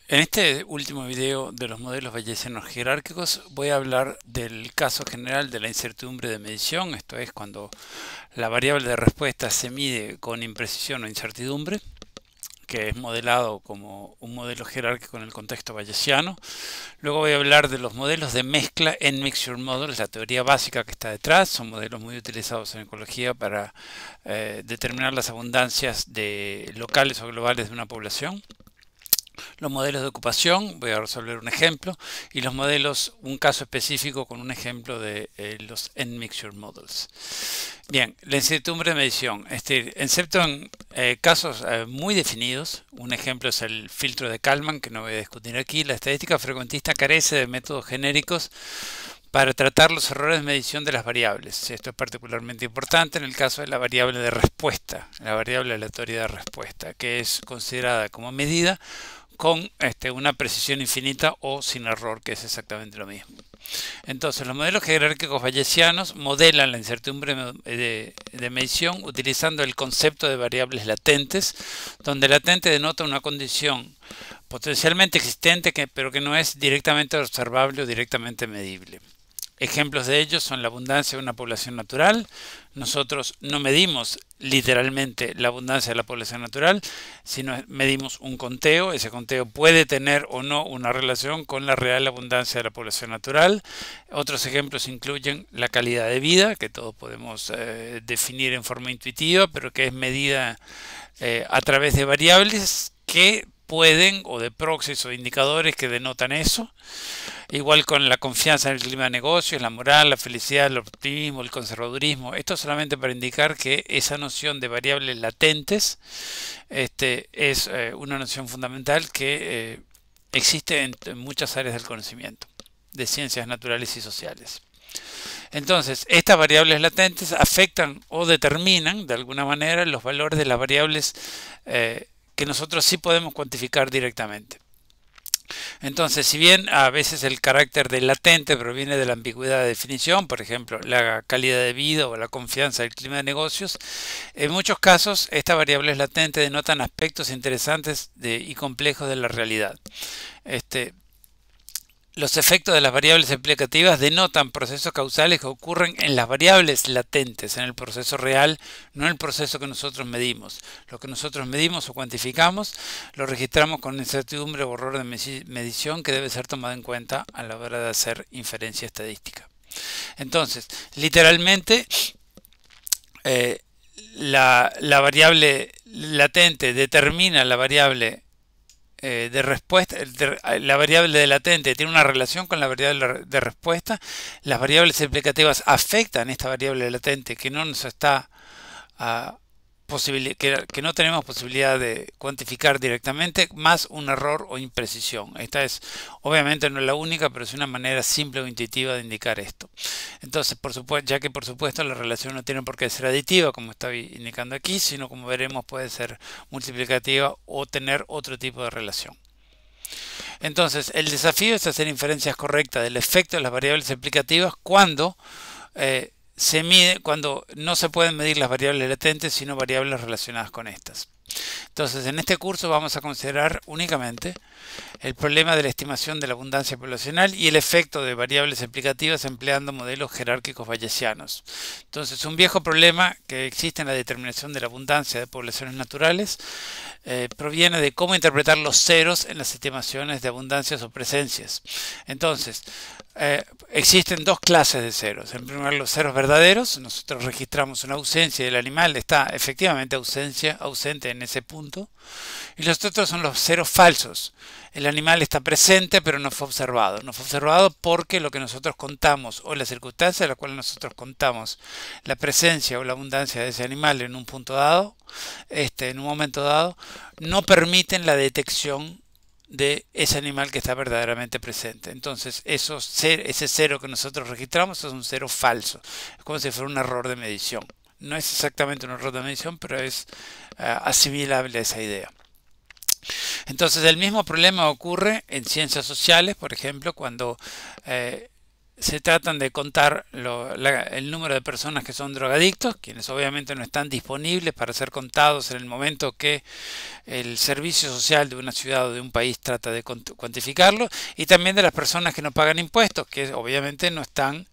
En este último video de los modelos bayesianos jerárquicos voy a hablar del caso general de la incertidumbre de medición, esto es cuando la variable de respuesta se mide con imprecisión o incertidumbre, que es modelado como un modelo jerárquico en el contexto bayesiano. Luego voy a hablar de los modelos de mezcla en Mixture Models, la teoría básica que está detrás. Son modelos muy utilizados en ecología para determinar las abundancias de locales o globales de una población. Los modelos de ocupación, voy a resolver un ejemplo, y los modelos, un caso específico con un ejemplo de los N-Mixture Models. Bien, la incertidumbre de medición, excepto en casos muy definidos, un ejemplo es el filtro de Kalman, que no voy a discutir aquí. La estadística frecuentista carece de métodos genéricos para tratar los errores de medición de las variables. Esto es particularmente importante en el caso de la variable de respuesta, la variable aleatoria de respuesta, que es considerada como medida con una precisión infinita o sin error, que es exactamente lo mismo. Entonces, los modelos jerárquicos bayesianos modelan la incertidumbre de medición utilizando el concepto de variables latentes, donde latente denota una condición potencialmente existente, pero que no es directamente observable o directamente medible. Ejemplos de ellos son la abundancia de una población natural. Nosotros no medimos literalmente la abundancia de la población natural, sino medimos un conteo. Ese conteo puede tener o no una relación con la real abundancia de la población natural. Otros ejemplos incluyen la calidad de vida, que todos podemos definir en forma intuitiva, pero que es medida a través de variables que pueden, o de proxies o indicadores que denotan eso. Igual con la confianza en el clima de negocios, la moral, la felicidad, el optimismo, el conservadurismo. Esto solamente para indicar que esa noción de variables latentes es una noción fundamental que existe en muchas áreas del conocimiento, de ciencias naturales y sociales. Entonces, estas variables latentes afectan o determinan de alguna manera los valores de las variables que nosotros sí podemos cuantificar directamente. Entonces, si bien a veces el carácter de latente proviene de la ambigüedad de definición, por ejemplo, la calidad de vida o la confianza del clima de negocios, en muchos casos estas variables latentes denotan aspectos interesantes y complejos de la realidad. Los efectos de las variables explicativas denotan procesos causales que ocurren en las variables latentes, en el proceso real, no en el proceso que nosotros medimos. Lo que nosotros medimos o cuantificamos lo registramos con incertidumbre o error de medición que debe ser tomado en cuenta a la hora de hacer inferencia estadística. Entonces, literalmente, la variable latente determina la variable de respuesta. La variable de latente tiene una relación con la variable de respuesta. Las variables explicativas afectan esta variable latente que no nos está que no tenemos posibilidad de cuantificar directamente, más un error o imprecisión. Esta es, obviamente no es la única, pero es una manera simple o intuitiva de indicar esto. Entonces, por supuesto, ya que por supuesto la relación no tiene por qué ser aditiva, como estoy indicando aquí, sino como veremos puede ser multiplicativa o tener otro tipo de relación. Entonces, el desafío es hacer inferencias correctas del efecto de las variables explicativas cuando cuando no se pueden medir las variables latentes, sino variables relacionadas con estas. Entonces, en este curso vamos a considerar únicamente el problema de la estimación de la abundancia poblacional y el efecto de variables explicativas empleando modelos jerárquicos bayesianos. Entonces, un viejo problema que existe en la determinación de la abundancia de poblaciones naturales proviene de cómo interpretar los ceros en las estimaciones de abundancias o presencias. Entonces, existen dos clases de ceros. En primer lugar, los ceros verdaderos. Nosotros registramos una ausencia y el animal está efectivamente ausente en ese punto. Y los otros son los ceros falsos. El animal está presente pero no fue observado. No fue observado porque lo que nosotros contamos o las circunstancias en las cuales nosotros contamos la presencia o la abundancia de ese animal en un punto dado, en un momento dado, no permiten la detección de ese animal que está verdaderamente presente. Entonces, ese cero que nosotros registramos es un cero falso. Es como si fuera un error de medición. No es exactamente un error de medición, pero es asimilable a esa idea. Entonces, el mismo problema ocurre en ciencias sociales, por ejemplo, cuando se tratan de contar el número de personas que son drogadictos, quienes obviamente no están disponibles para ser contados en el momento que el servicio social de una ciudad o de un país trata de cuantificarlo, y también de las personas que no pagan impuestos, que obviamente no están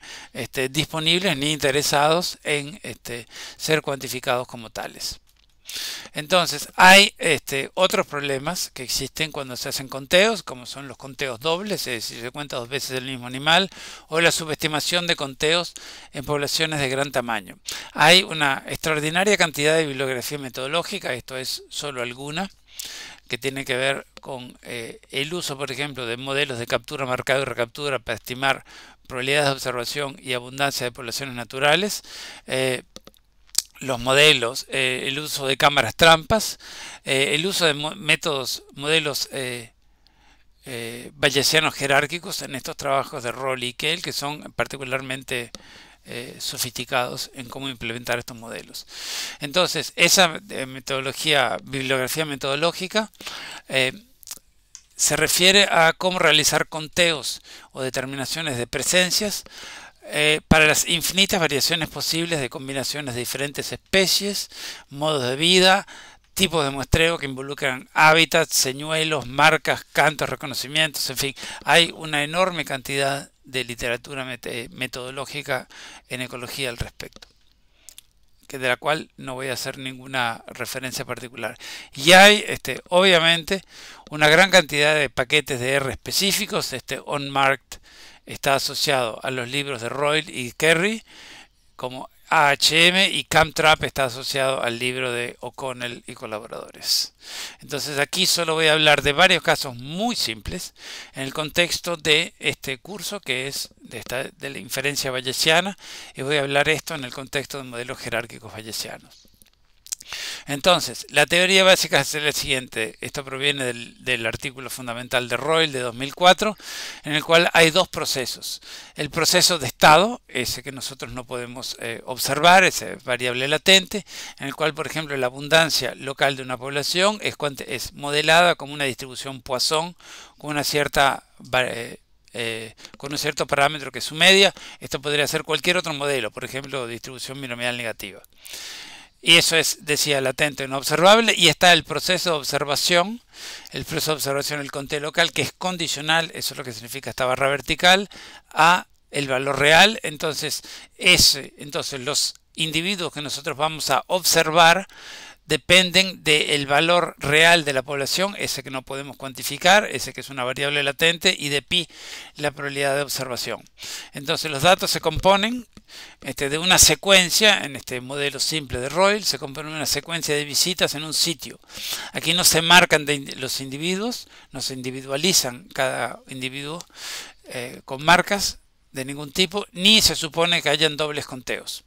disponibles ni interesados en ser cuantificados como tales. Entonces, hay otros problemas que existen cuando se hacen conteos, como son los conteos dobles, es decir, se cuenta dos veces el mismo animal, o la subestimación de conteos en poblaciones de gran tamaño. Hay una extraordinaria cantidad de bibliografía metodológica, esto es solo alguna, que tiene que ver con el uso, por ejemplo, de modelos de captura, marcado y recaptura para estimar probabilidades de observación y abundancia de poblaciones naturales. Los modelos, el uso de cámaras trampas, el uso de modelos bayesianos jerárquicos en estos trabajos de Rowley y Kell, que son particularmente sofisticados en cómo implementar estos modelos. Entonces, esa bibliografía metodológica se refiere a cómo realizar conteos o determinaciones de presencias para las infinitas variaciones posibles de combinaciones de diferentes especies, modos de vida, tipos de muestreo que involucran hábitats, señuelos, marcas, cantos, reconocimientos, en fin, hay una enorme cantidad de literatura metodológica en ecología al respecto, de la cual no voy a hacer ninguna referencia particular. Y hay, obviamente, una gran cantidad de paquetes de R específicos. OnMarked está asociado a los libros de Royle y Kerry, como AHM, y CamTrap está asociado al libro de O'Connell y colaboradores. Entonces aquí solo voy a hablar de varios casos muy simples en el contexto de este curso, que es de la inferencia bayesiana, y voy a hablar esto en el contexto de modelos jerárquicos bayesianos. Entonces, la teoría básica es la siguiente. Esto proviene del artículo fundamental de Royle de 2004, en el cual hay dos procesos. El proceso de estado, ese que nosotros no podemos observar, ese variable latente, en el cual, por ejemplo, la abundancia local de una población es modelada como una distribución Poisson con una cierta con un cierto parámetro que es su media. Esto podría ser cualquier otro modelo, por ejemplo, distribución binomial negativa. Y eso es, decía, latente o no observable. Y está el proceso de observación, el conteo local, que es condicional, eso es lo que significa esta barra vertical, a el valor real. Entonces los individuos que nosotros vamos a observar dependen del valor real de la población, ese que no podemos cuantificar, ese que es una variable latente, y de pi, la probabilidad de observación. Entonces los datos se componen de una secuencia, en este modelo simple de Royle, se compone una secuencia de visitas en un sitio. Aquí no se marcan los individuos, no se individualizan cada individuo con marcas de ningún tipo, ni se supone que hayan dobles conteos.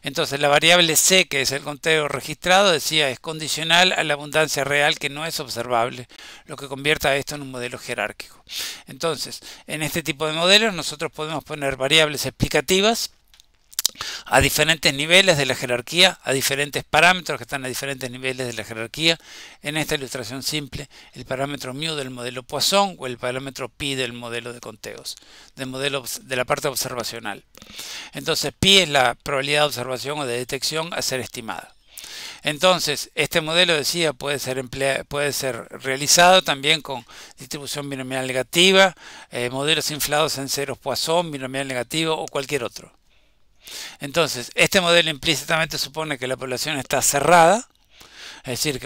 Entonces la variable C, que es el conteo registrado, decía, es condicional a la abundancia real que no es observable, lo que convierte a esto en un modelo jerárquico. Entonces, en este tipo de modelos nosotros podemos poner variables explicativas a diferentes niveles de la jerarquía, a diferentes parámetros que están a diferentes niveles de la jerarquía. En esta ilustración simple, el parámetro μ del modelo Poisson o el parámetro pi del modelo de conteos, de la parte observacional. Entonces, pi es la probabilidad de observación o de detección a ser estimada. Entonces, este modelo, decía, puede ser realizado también con distribución binomial negativa, modelos inflados en ceros Poisson, binomial negativo o cualquier otro. Entonces, este modelo implícitamente supone que la población está cerrada, es decir,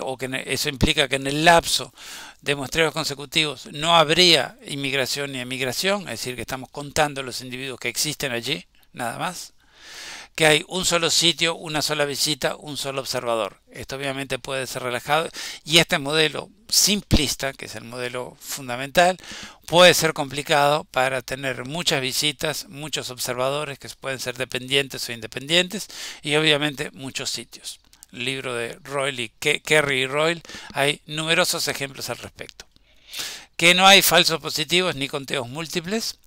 eso implica que en el lapso de muestreos consecutivos no habría inmigración ni emigración, es decir, que estamos contando los individuos que existen allí, nada más. Que hay un solo sitio, una sola visita, un solo observador. Esto obviamente puede ser relajado, y este modelo simplista, que es el modelo fundamental, puede ser complicado para tener muchas visitas, muchos observadores que pueden ser dependientes o independientes, y obviamente muchos sitios. El libro de Royle y Kerry y Royle, hay numerosos ejemplos al respecto. Que no hay falsos positivos ni conteos múltiples,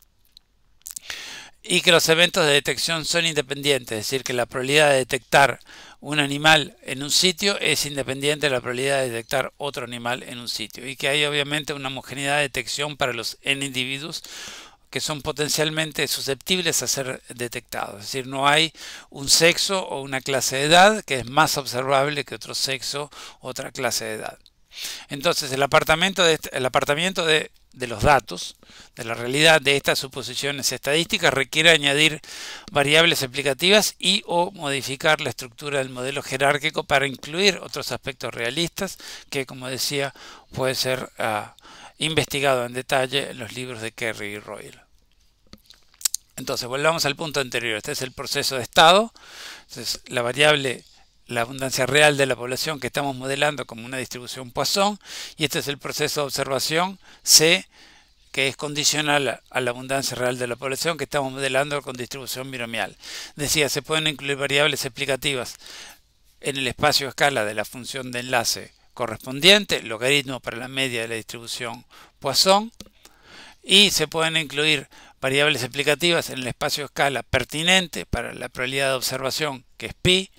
y que los eventos de detección son independientes, es decir, que la probabilidad de detectar un animal en un sitio es independiente de la probabilidad de detectar otro animal en un sitio, y que hay obviamente una homogeneidad de detección para los n individuos que son potencialmente susceptibles a ser detectados. Es decir, no hay un sexo o una clase de edad que es más observable que otro sexo o otra clase de edad. Entonces, el apartamiento de los datos, de la realidad de estas suposiciones estadísticas, requiere añadir variables explicativas y o modificar la estructura del modelo jerárquico para incluir otros aspectos realistas que, como decía, puede ser investigado en detalle en los libros de Kerry y Royle. Entonces, volvamos al punto anterior. Este es el proceso de estado. Entonces, la abundancia real de la población que estamos modelando como una distribución Poisson, y este es el proceso de observación C, que es condicional a la abundancia real de la población que estamos modelando con distribución binomial. Decía, se pueden incluir variables explicativas en el espacio escala de la función de enlace correspondiente, logaritmo para la media de la distribución Poisson, y se pueden incluir variables explicativas en el espacio escala pertinente para la probabilidad de observación, que es pi,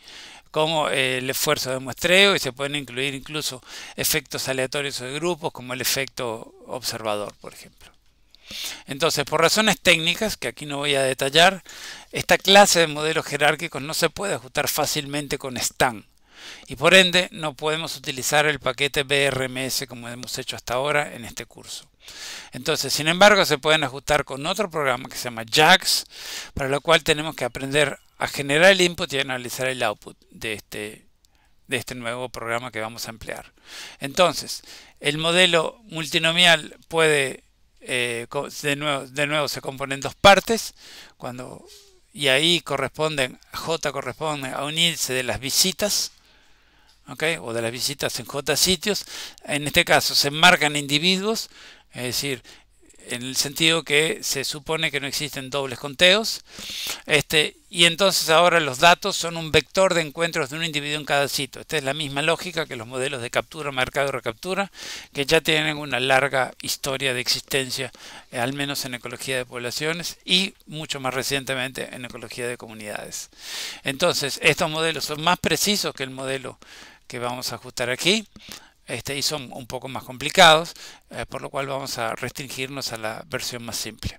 como el esfuerzo de muestreo, y se pueden incluir incluso efectos aleatorios o de grupos como el efecto observador, por ejemplo. Entonces, por razones técnicas, que aquí no voy a detallar, esta clase de modelos jerárquicos no se puede ajustar fácilmente con STAN, y por ende no podemos utilizar el paquete BRMS como hemos hecho hasta ahora en este curso. Entonces, sin embargo, se pueden ajustar con otro programa que se llama JAX, para lo cual tenemos que aprender a generar el input y analizar el output de este nuevo programa que vamos a emplear. Entonces, el modelo multinomial puede, de nuevo se compone en dos partes, y ahí J corresponde a un índice de las visitas, o de las visitas en J sitios. En este caso se enmarcan individuos, es decir, en el sentido que se supone que no existen dobles conteos, y entonces ahora los datos son un vector de encuentros de un individuo en cada sitio. Esta es la misma lógica que los modelos de captura, marcado y recaptura, que ya tienen una larga historia de existencia, al menos en ecología de poblaciones y mucho más recientemente en ecología de comunidades. Entonces, estos modelos son más precisos que el modelo que vamos a ajustar aquí, y son un poco más complicados, por lo cual vamos a restringirnos a la versión más simple.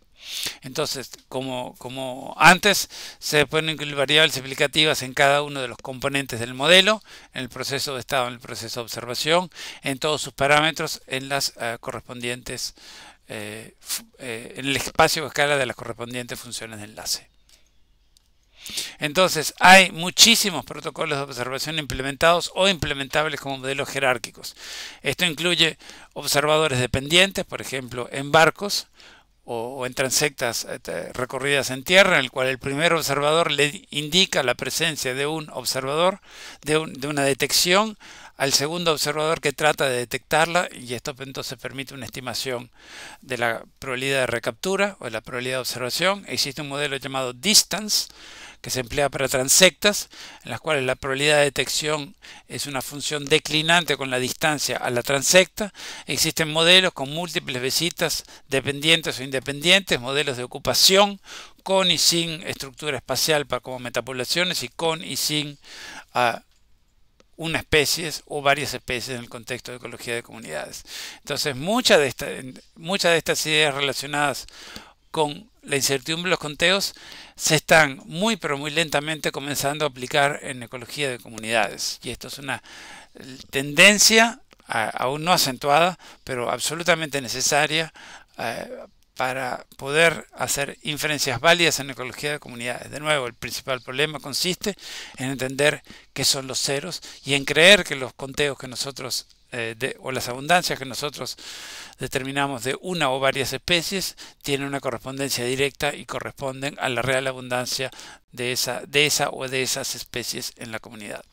Entonces, como antes, se pueden incluir variables explicativas en cada uno de los componentes del modelo, en el proceso de estado, en el proceso de observación, en todos sus parámetros, en las correspondientes, en el espacio o escala de las correspondientes funciones de enlace. Entonces, hay muchísimos protocolos de observación implementados o implementables como modelos jerárquicos. Esto incluye observadores dependientes, por ejemplo, en barcos o en transectas recorridas en tierra, en el cual el primer observador le indica la presencia de un observador, de una detección, al segundo observador que trata de detectarla, y esto entonces permite una estimación de la probabilidad de recaptura o de la probabilidad de observación. Existe un modelo llamado Distance, que se emplea para transectas, en las cuales la probabilidad de detección es una función declinante con la distancia a la transecta. Existen modelos con múltiples visitas dependientes o independientes, modelos de ocupación con y sin estructura espacial como metapoblaciones, y con y sin una especie o varias especies en el contexto de ecología de comunidades. Entonces, muchas de estas ideas relacionadas con la incertidumbre de los conteos se están muy pero muy lentamente comenzando a aplicar en ecología de comunidades, y esto es una tendencia aún no acentuada pero absolutamente necesaria para poder hacer inferencias válidas en ecología de comunidades. De nuevo, el principal problema consiste en entender qué son los ceros y en creer que los conteos que nosotros o las abundancias que nosotros determinamos de una o varias especies tienen una correspondencia directa y corresponden a la real abundancia de esa o de esas especies en la comunidad.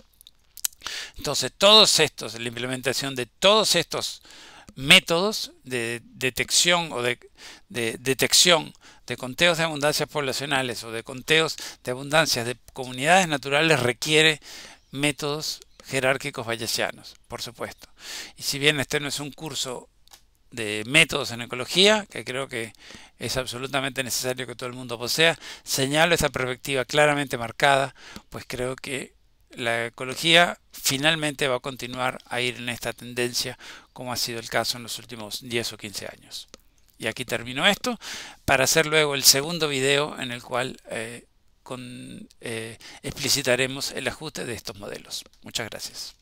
Entonces, la implementación de todos estos métodos de detección o de detección de conteos de abundancias poblacionales o de conteos de abundancias de comunidades naturales requiere métodos jerárquicos bayesianos, por supuesto. Y si bien este no es un curso de métodos en ecología, que creo que es absolutamente necesario que todo el mundo posea, señalo esta perspectiva claramente marcada, pues creo que la ecología finalmente va a continuar a ir en esta tendencia, como ha sido el caso en los últimos 10 o 15 años. Y aquí termino esto para hacer luego el segundo video en el cual explicitaremos el ajuste de estos modelos. Muchas gracias.